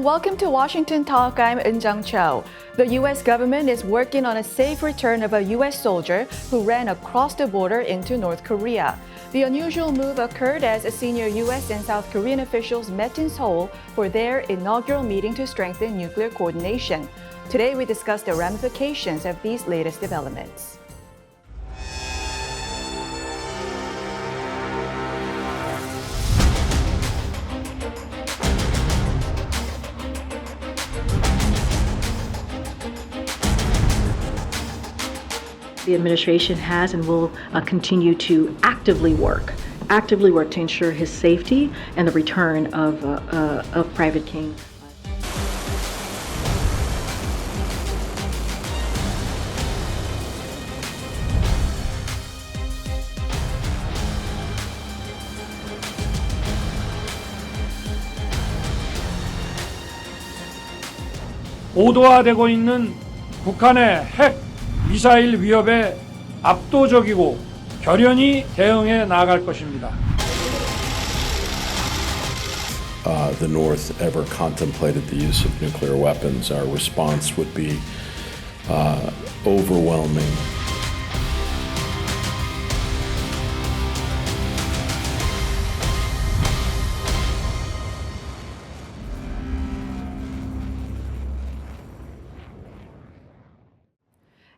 and welcome to Washington Talk. I'm Eun Cho. The U.S. government is working on a safe return of a U.S. soldier who ran across the border into North Korea. The unusual move occurred as senior U.S. and South Korean officials met in Seoul for their inaugural meeting to strengthen nuclear coordination. Today, we discuss the ramifications of these latest developments. The administration has and will continue to actively work to ensure his safety and the return of Private King. 고도화되고 있는 북한의 핵 미사일 위협에 압도적이고 결연히 대응해 나아갈 것입니다. The North ever contemplated the use of nuclear weapons, our response would be overwhelming.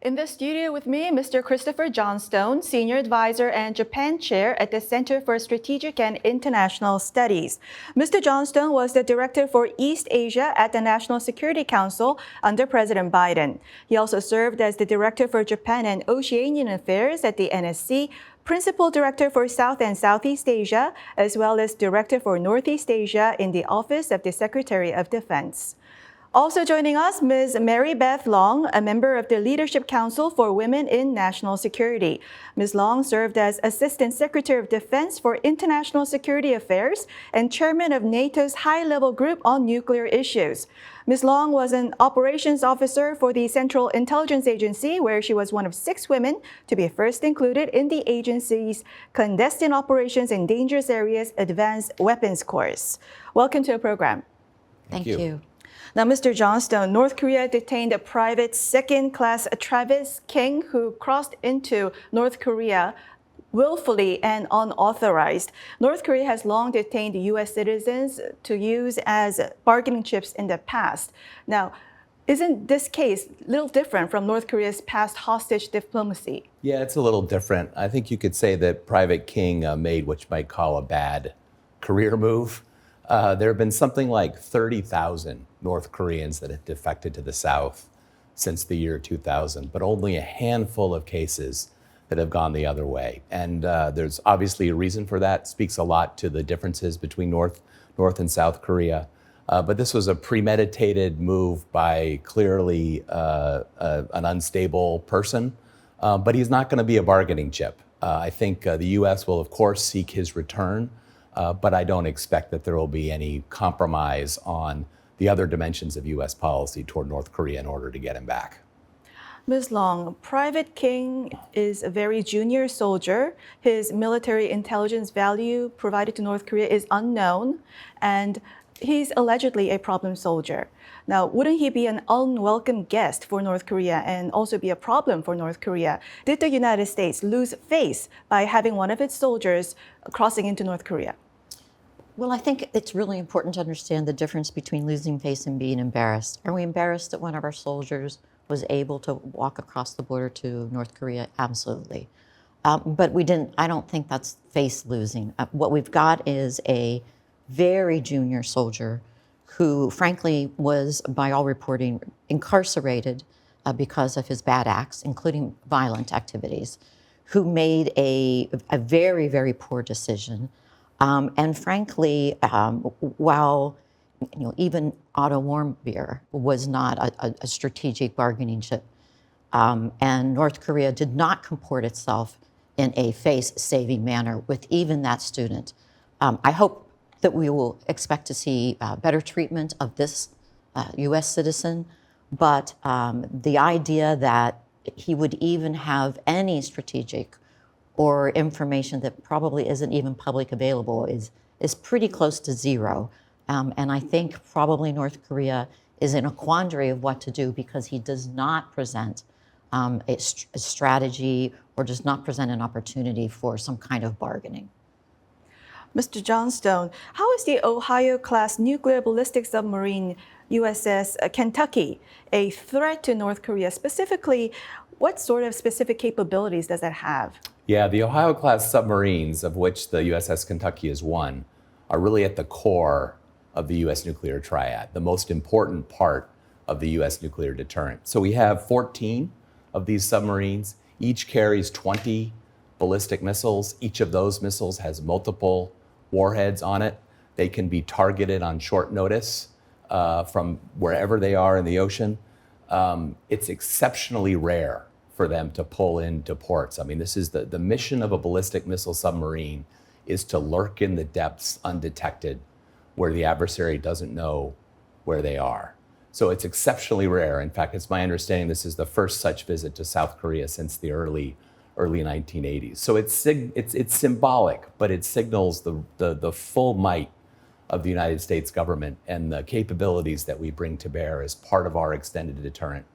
In the studio with me, Mr. Christopher Johnstone, Senior Advisor and Japan Chair at the Center for Strategic and International Studies. Mr. Johnstone was the Director for East Asia at the National Security Council under President Biden. He also served as the Director for Japan and Oceanian Affairs at the NSC, Principal Director for South and Southeast Asia, as well as Director for Northeast Asia in the Office of the Secretary of Defense. Also joining us, Ms. Mary Beth Long, a member of the Leadership Council for Women in National Security. Ms. Long served as Assistant Secretary of Defense for International Security Affairs and Chairman of NATO's high-level group on nuclear issues. Ms. Long was an operations officer for the Central Intelligence Agency, where she was one of 6 women to be first included in the agency's Clandestine Operations in Dangerous Areas Advanced Weapons Course. Welcome to the program. Thank you. Now, Mr. Johnstone, North Korea detained a private second-class Travis King who crossed into North Korea willfully and unauthorized. North Korea has long detained U.S. citizens to use as bargaining chips in the past. Now, isn't this case a little different from North Korea's past hostage diplomacy? Yeah, it's a little different. I think you could say that Private King made what you might call a bad career move. There have been something like 30,000 North Koreans that have defected to the South since the year 2000, but only a handful of cases that have gone the other way. And there's obviously a reason for that. It speaks a lot to the differences between North and South Korea. But this was a premeditated move by clearly an unstable person. But he's not going to be a bargaining chip. I think the U.S. will, of course, seek his return. But I don't expect that there will be any compromise on the other dimensions of U.S. policy toward North Korea in order to get him back. Ms. Long, Private King is a very junior soldier. His military intelligence value provided to North Korea is unknown, and he's allegedly a problem soldier. Now, wouldn't he be an unwelcome guest for North Korea and also be a problem for North Korea? Did the United States lose face by having one of its soldiers crossing into North Korea? Well, I think it's really important to understand the difference between losing face and being embarrassed. Are we embarrassed that one of our soldiers was able to walk across the border to North Korea? Absolutely. But we didn't, I don't think that's face losing. What we've got is a very junior soldier who, frankly, was, by all reporting, incarcerated because of his bad acts, including violent activities, who made a very, very poor decision. And frankly, while even Otto Warmbier was not a strategic bargaining chip, and North Korea did not comport itself in a face-saving manner with even that student, I hope that we will expect to see better treatment of this U.S. citizen. But the idea that he would even have any strategic or information that probably isn't even public available is pretty close to zero. And I think probably North Korea is in a quandary of what to do because he does not present a strategy or does not present an opportunity for some kind of bargaining. Mr. Johnstone, how is the Ohio-class nuclear ballistic submarine USS Kentucky a threat to North Korea? Specifically, what sort of specific capabilities does it have? Yeah, the Ohio-class submarines, of which the USS Kentucky is one, are really at the core of the U.S. nuclear triad, the most important part of the U.S. nuclear deterrent. So we have 14 of these submarines. Each carries 20 ballistic missiles. Each of those missiles has multiple warheads on it. They can be targeted on short notice from wherever they are in the ocean. It's exceptionally rare for them to pull into ports. I mean, this is the mission of a ballistic missile submarine is to lurk in the depths undetected where the adversary doesn't know where they are. So it's exceptionally rare. In fact, it's my understanding this is the first such visit to South Korea since the early 1980s. So it's symbolic, but it signals the full might of the United States government and the capabilities that we bring to bear as part of our extended deterrent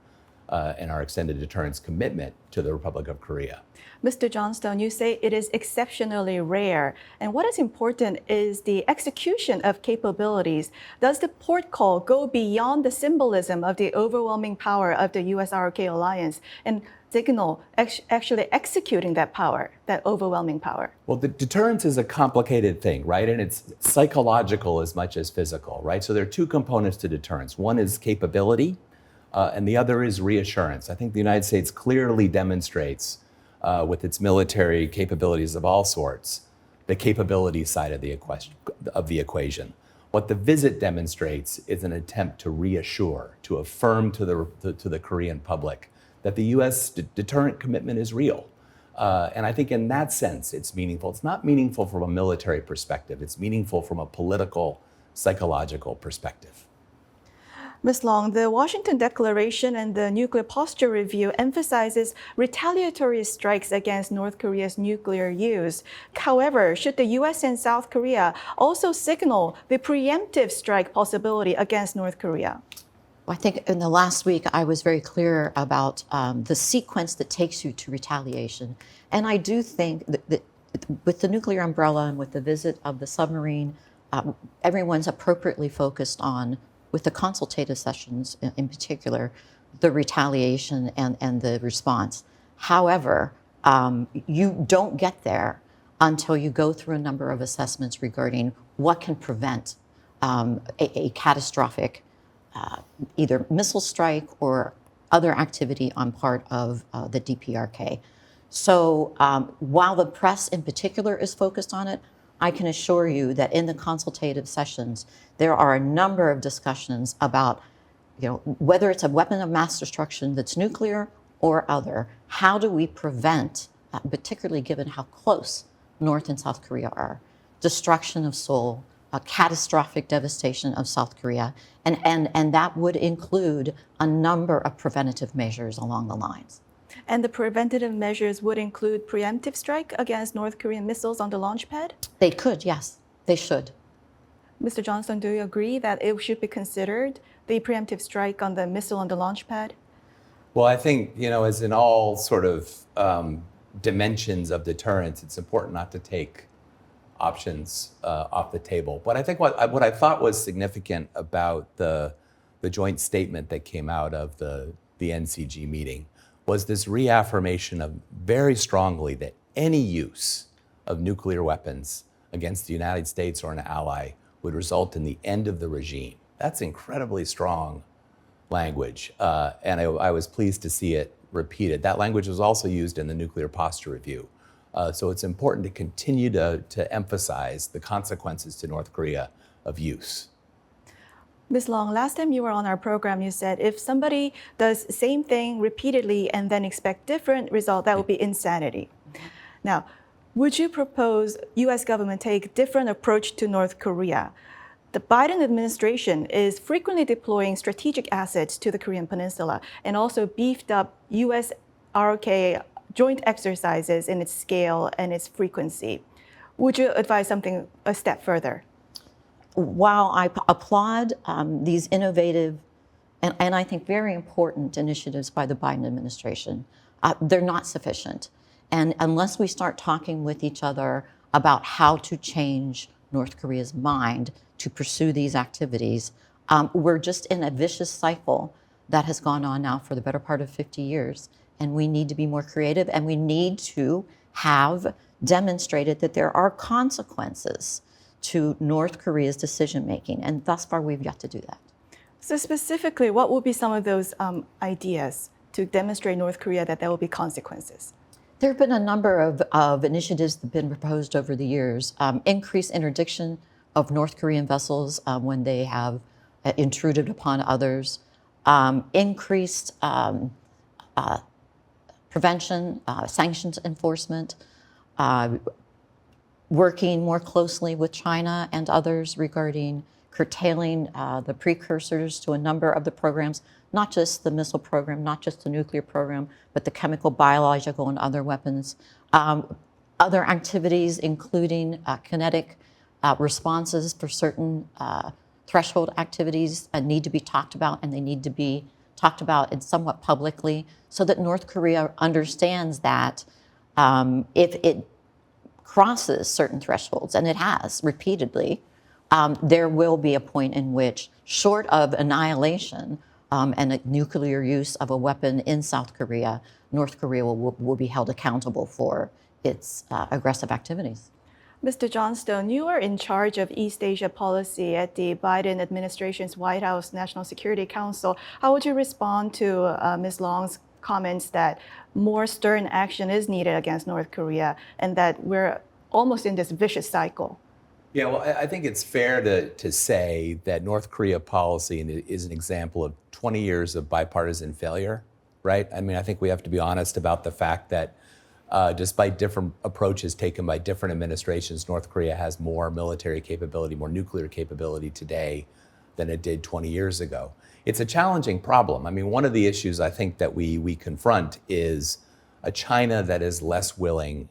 and our extended deterrence commitment to the Republic of Korea. Mr. Johnstone, you say it is exceptionally rare. And what is important is the execution of capabilities. Does the port call go beyond the symbolism of the overwhelming power of the US-ROK alliance and signal actually executing that power, that overwhelming power? Well, the deterrence is a complicated thing, right? And it's psychological as much as physical, right? So there are two components to deterrence. One is capability, and the other is reassurance. I think the United States clearly demonstrates with its military capabilities of all sorts, the capability side of the equation. What the visit demonstrates is an attempt to reassure, to affirm to the Korean public that the U.S. deterrent commitment is real. And I think in that sense, it's meaningful. It's not meaningful from a military perspective. It's meaningful from a political, psychological perspective. Ms. Long, the Washington Declaration and the Nuclear Posture Review emphasizes retaliatory strikes against North Korea's nuclear use. However, should the U.S. and South Korea also signal the preemptive strike possibility against North Korea? I think in the last week, I was very clear about the sequence that takes you to retaliation. And I do think that with the nuclear umbrella and with the visit of the submarine, everyone's appropriately focused on, with the consultative sessions in particular, the retaliation and the response. However, you don't get there until you go through a number of assessments regarding what can prevent a catastrophic either missile strike or other activity on part of the DPRK. So while the press in particular is focused on it, I can assure you that in the consultative sessions, there are a number of discussions about, whether it's a weapon of mass destruction that's nuclear or other, how do we prevent, particularly given how close North and South Korea are, destruction of Seoul, a catastrophic devastation of South Korea, and that would include a number of preventative measures along the lines. And the preventative measures would include preemptive strike against North Korean missiles on the launch pad? They could, yes, they should. Mr. Johnstone, do you agree that it should be considered, the preemptive strike on the missile on the launch pad? Well, I think, as in all sort of dimensions of deterrence, it's important not to take options off the table. But I think what I thought was significant about the joint statement that came out of the NCG meeting was this reaffirmation of very strongly that any use of nuclear weapons against the United States or an ally would result in the end of the regime. That's incredibly strong language, and I was pleased to see it repeated. That language was also used in the Nuclear Posture Review. So it's important to continue to emphasize the consequences to North Korea of use. Ms. Long, last time you were on our program, you said if somebody does the same thing repeatedly and then expect different result, that would be insanity. Now, would you propose U.S. government take different approach to North Korea? The Biden administration is frequently deploying strategic assets to the Korean Peninsula and also beefed up U.S. ROK joint exercises in its scale and its frequency. Would you advise something a step further? while I applaud these innovative and I think very important initiatives by the Biden administration, they're not sufficient. And unless we start talking with each other about how to change North Korea's mind to pursue these activities, we're just in a vicious cycle that has gone on now for the better part of 50 years. And we need to be more creative, and we need to have demonstrated that there are consequences to North Korea's decision making. And thus far, we've yet to do that. So specifically, what will be some of those ideas to demonstrate North Korea that there will be consequences? There have been a number of initiatives that have been proposed over the years. Increased interdiction of North Korean vessels when they have intruded upon others. Increased prevention, sanctions enforcement, working more closely with China and others regarding curtailing the precursors to a number of the programs, not just the missile program, not just the nuclear program, but the chemical, biological, and other weapons. Other activities, including kinetic responses for certain threshold activities, need to be talked about, and they need to be talked about and somewhat publicly so that North Korea understands that if it crosses certain thresholds, and it has repeatedly, there will be a point in which, short of annihilation and a nuclear use of a weapon in South Korea, North Korea will be held accountable for its aggressive activities. Mr. Johnstone, you are in charge of East Asia policy at the Biden administration's White House National Security Council. How would you respond to Ms. Long's comments that more stern action is needed against North Korea and that we're almost in this vicious cycle? Yeah, well, I think it's fair to say that North Korea policy is an example of 20 years of bipartisan failure, right? I mean, I think we have to be honest about the fact that despite different approaches taken by different administrations, North Korea has more military capability, more nuclear capability today than it did 20 years ago. It's a challenging problem. I mean, one of the issues I think that we confront is a China that is less willing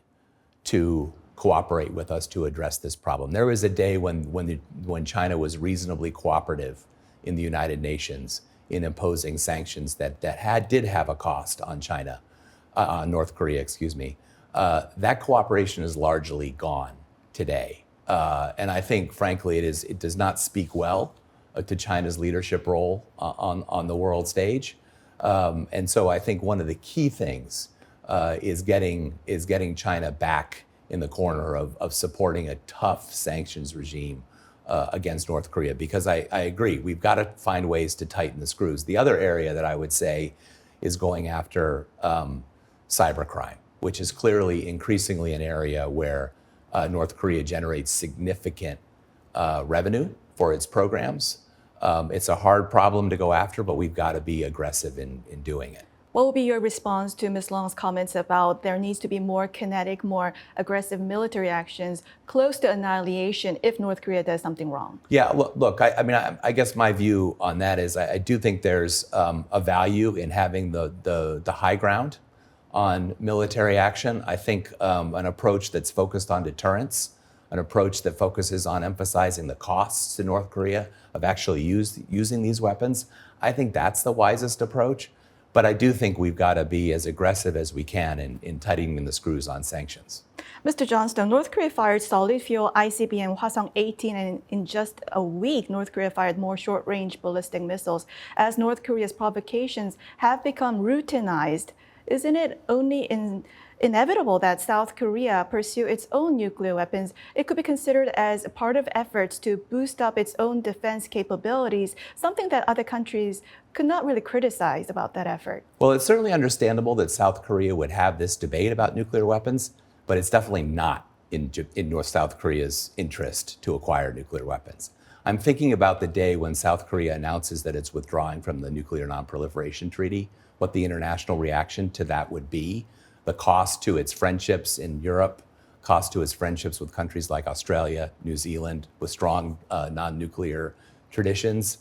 to cooperate with us to address this problem. There was a day when China was reasonably cooperative in the United Nations in imposing sanctions that did have a cost on China. North Korea, excuse me. That cooperation is largely gone today. And I think, frankly, it does not speak well to China's leadership role on the world stage. And so I think one of the key things is getting China back in the corner of supporting a tough sanctions regime against North Korea, because I agree, we've got to find ways to tighten the screws. The other area that I would say is going after cybercrime, which is clearly increasingly an area where North Korea generates significant revenue for its programs. It's a hard problem to go after, but we've got to be aggressive in doing it. What will be your response to Ms. Long's comments about there needs to be more kinetic, more aggressive military actions close to annihilation if North Korea does something wrong? Yeah, look, I guess my view on that is I do think there's a value in having the high ground on military action. I think an approach that's focused on deterrence, an approach that focuses on emphasizing the costs to North Korea of actually using these weapons, I think that's the wisest approach. But I do think we've got to be as aggressive as we can in tightening the screws on sanctions. Mr. Johnstone, North Korea fired solid fuel ICBM Hwasong-18, and in just a week, North Korea fired more short-range ballistic missiles. As North Korea's provocations have become routinized, isn't it only inevitable that South Korea pursue its own nuclear weapons? It could be considered as a part of efforts to boost up its own defense capabilities, something that other countries could not really criticize about that effort. Well, it's certainly understandable that South Korea would have this debate about nuclear weapons, but it's definitely not in South Korea's interest to acquire nuclear weapons. I'm thinking about the day when South Korea announces that it's withdrawing from the Nuclear Non-Proliferation Treaty, what the international reaction to that would be, the cost to its friendships in Europe, cost to its friendships with countries like Australia, New Zealand, with strong non-nuclear traditions.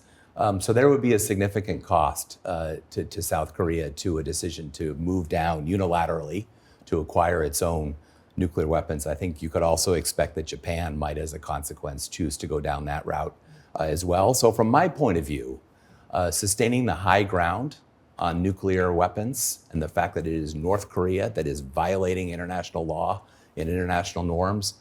So there would be a significant cost to South Korea to a decision to move down unilaterally to acquire its own nuclear weapons, I think you could also expect that Japan might, as a consequence, choose to go down that route as well. So from my point of view, sustaining the high ground on nuclear weapons and the fact that it is North Korea that is violating international law and international norms,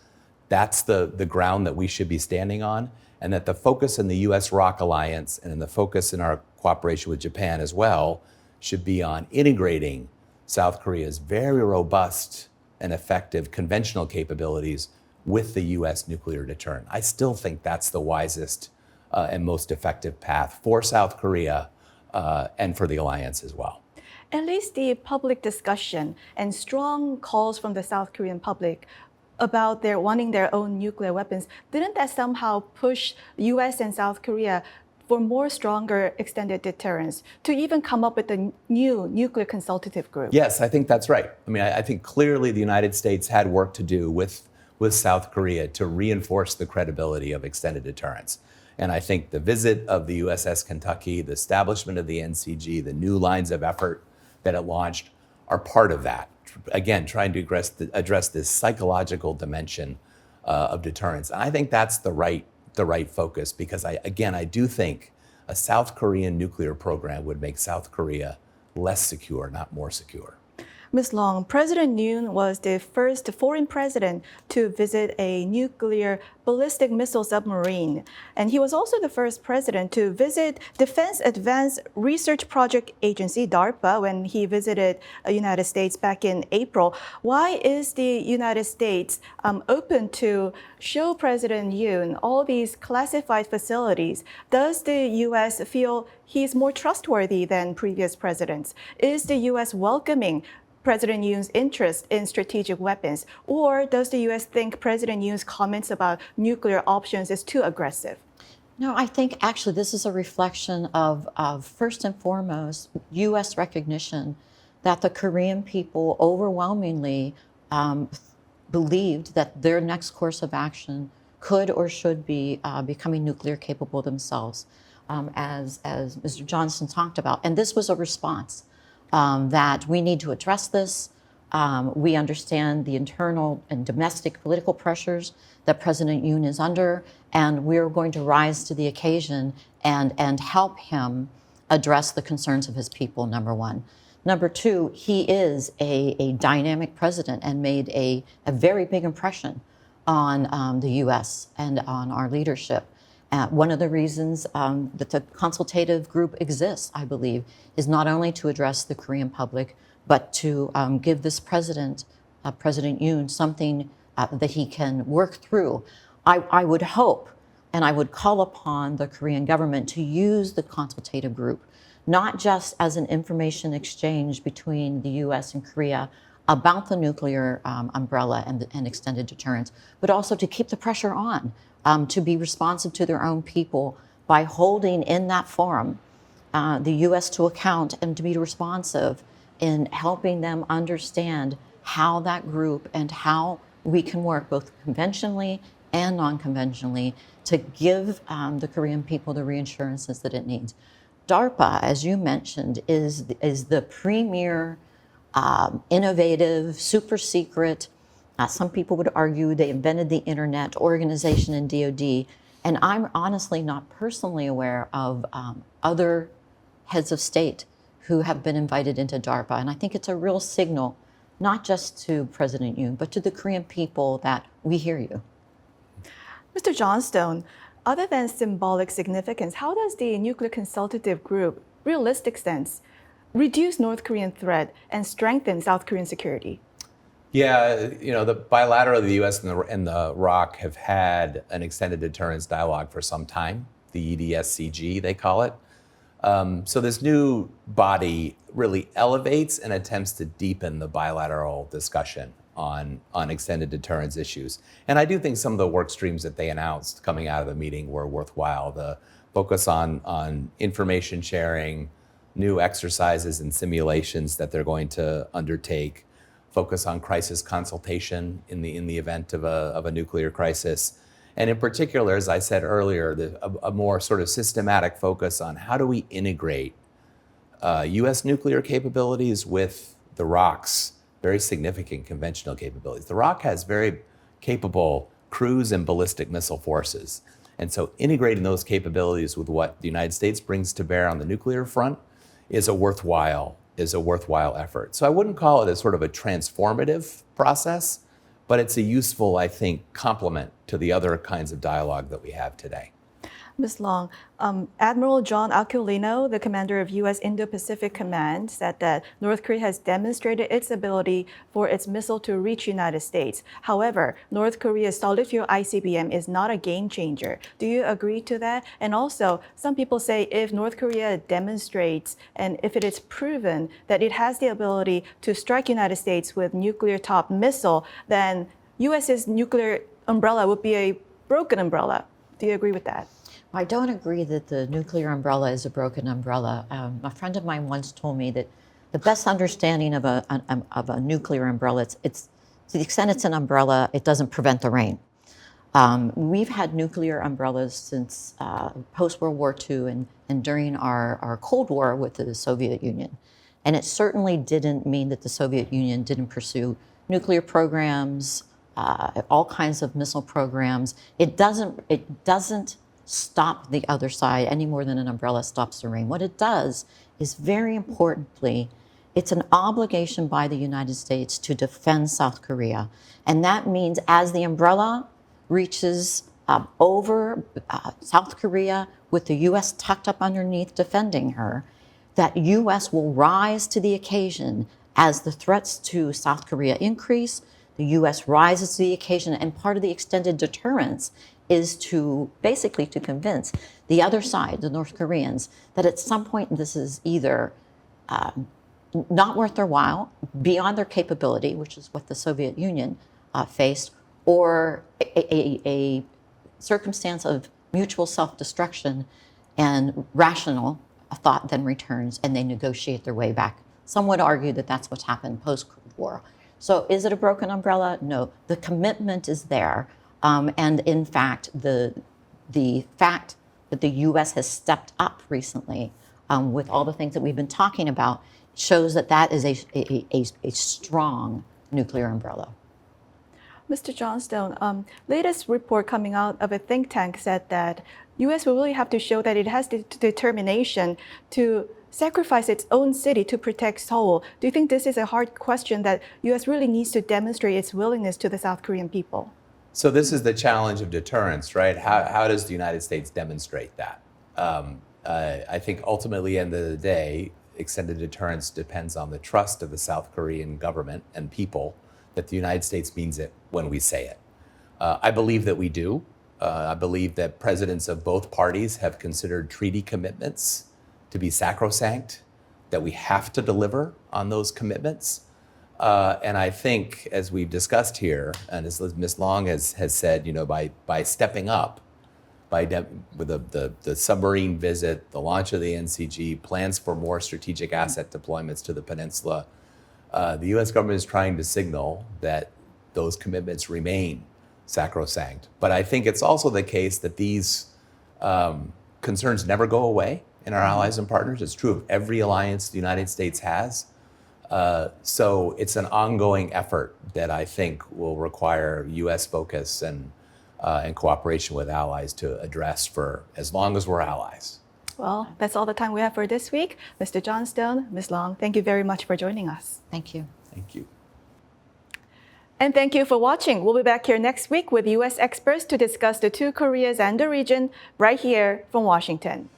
that's the ground that we should be standing on, and that the focus in the US-ROC alliance and in the focus in our cooperation with Japan as well should be on integrating South Korea's very robust and effective conventional capabilities with the US nuclear deterrent. I still think that's the wisest and most effective path for South Korea and for the alliance as well. At least the public discussion and strong calls from the South Korean public about their wanting their own nuclear weapons, didn't that somehow push US and South Korea for more stronger extended deterrence to even come up with a new nuclear consultative group? Yes, I think that's right. I mean, I think clearly the United States had work to do with South Korea to reinforce the credibility of extended deterrence. And I think the visit of the USS Kentucky, the establishment of the NCG, the new lines of effort that it launched are part of that. Again, trying to address this psychological dimension of deterrence. And I think that's the right focus, because I do think a South Korean nuclear program would make South Korea less secure, not more secure. Ms. Long, President Yoon was the first foreign president to visit a nuclear ballistic missile submarine. And he was also the first president to visit Defense Advanced Research Project Agency, DARPA, when he visited the United States back in April. Why is the United States open to show President Yoon all these classified facilities? Does the U.S. feel he's more trustworthy than previous presidents? Is the U.S. welcoming President Yoon's interest in strategic weapons? Or does the U.S. think President Yoon's comments about nuclear options is too aggressive? No, I think actually this is a reflection of first and foremost, U.S. recognition that the Korean people overwhelmingly believed that their next course of action could or should be becoming nuclear capable themselves, as Mr. Johnstone talked about. And this was a response. That we need to address this. We understand the internal and domestic political pressures that President Yoon is under, and we're going to rise to the occasion and help him address the concerns of his people, number one. Number two, he is a dynamic president and made a very big impression on the U.S. and on our leadership. One of the reasons that the consultative group exists, I believe, is not only to address the Korean public, but to give this president, President Yoon, something that he can work through. I would hope, and I would call upon the Korean government to use the consultative group, not just as an information exchange between the U.S. and Korea about the nuclear umbrella and extended deterrence, but also to keep the pressure on. To be responsive to their own people by holding in that forum the U.S. to account, and to be responsive in helping them understand how that group and how we can work both conventionally and non-conventionally to give the Korean people the reassurances that it needs. DARPA, as you mentioned, is the premier, innovative, super secret, some people would argue they invented the internet organization in DoD, and I'm honestly not personally aware of other heads of state who have been invited into DARPA. And I think it's a real signal, not just to President Yoon, but to the Korean people that we hear you. Mr. Johnstone, other than symbolic significance, how does the Nuclear Consultative Group, realistic sense, reduce North Korean threat and strengthen South Korean security? Yeah, the bilateral, the U.S. and the ROC have had an extended deterrence dialogue for some time, the EDSCG, they call it. So this new body really elevates and attempts to deepen the bilateral discussion on extended deterrence issues. And I do think some of the work streams that they announced coming out of the meeting were worthwhile. The focus on information sharing, new exercises and simulations that they're going to undertake, focus on crisis consultation in the event of a nuclear crisis. And in particular, as I said earlier, a more sort of systematic focus on how do we integrate U.S. nuclear capabilities with the ROC's very significant conventional capabilities. The ROC has very capable cruise and ballistic missile forces. And so integrating those capabilities with what the United States brings to bear on the nuclear front is a worthwhile effort. So I wouldn't call it a sort of a transformative process, but it's a useful, I think, complement to the other kinds of dialogue that we have today. Ms. Long, Admiral John Aquilino, the commander of U.S. Indo-Pacific Command, said that North Korea has demonstrated its ability for its missile to reach United States. However, North Korea's solid fuel ICBM is not a game changer. Do you agree to that? And also, some people say if North Korea demonstrates and if it is proven that it has the ability to strike United States with nuclear-topped missile, then U.S.'s nuclear umbrella would be a broken umbrella. Do you agree with that? I don't agree that the nuclear umbrella is a broken umbrella. A friend of mine once told me that the best understanding of a nuclear umbrella, it's to the extent it's an umbrella, it doesn't prevent the rain. We've had nuclear umbrellas since post-World War II and during our Cold War with the Soviet Union. And it certainly didn't mean that the Soviet Union didn't pursue nuclear programs, all kinds of missile programs. It doesn't stop the other side any more than an umbrella stops the rain. What it does is, very importantly, it's an obligation by the United States to defend South Korea. And that means as the umbrella reaches over South Korea with the U.S. tucked up underneath defending her, that U.S. will rise to the occasion as the threats to South Korea increase. The U.S. rises to the occasion, and part of the extended deterrence is to basically to convince the other side, the North Koreans, that at some point this is either not worth their while, beyond their capability, which is what the Soviet Union faced, or a circumstance of mutual self-destruction, and rational thought then returns and they negotiate their way back. Some would argue that that's what's happened post-war. So is it a broken umbrella? No, the commitment is there. And in fact, the fact that the U.S. has stepped up recently with all the things that we've been talking about shows that that is a strong nuclear umbrella. Mr. Johnstone, latest report coming out of a think tank said that U.S. will really have to show that it has the determination to sacrifice its own city to protect Seoul. Do you think this is a hard question that U.S. really needs to demonstrate its willingness to the South Korean people? So this is the challenge of deterrence, right? How does the United States demonstrate that? I think ultimately, at the end of the day, extended deterrence depends on the trust of the South Korean government and people that the United States means it when we say it. I believe that we do. I believe that presidents of both parties have considered treaty commitments to be sacrosanct, that we have to deliver on those commitments. And I think, as we've discussed here, and as Ms. Long has said, by stepping up, with the submarine visit, the launch of the NCG, plans for more strategic asset deployments to the peninsula, the U.S. government is trying to signal that those commitments remain sacrosanct. But I think it's also the case that these concerns never go away in our allies and partners. It's true of every alliance the United States has. So it's an ongoing effort that I think will require U.S. focus and cooperation with allies to address for as long as we're allies. Well, that's all the time we have for this week. Mr. Johnstone, Ms. Long, thank you very much for joining us. Thank you. Thank you. And thank you for watching. We'll be back here next week with U.S. experts to discuss the two Koreas and the region right here from Washington.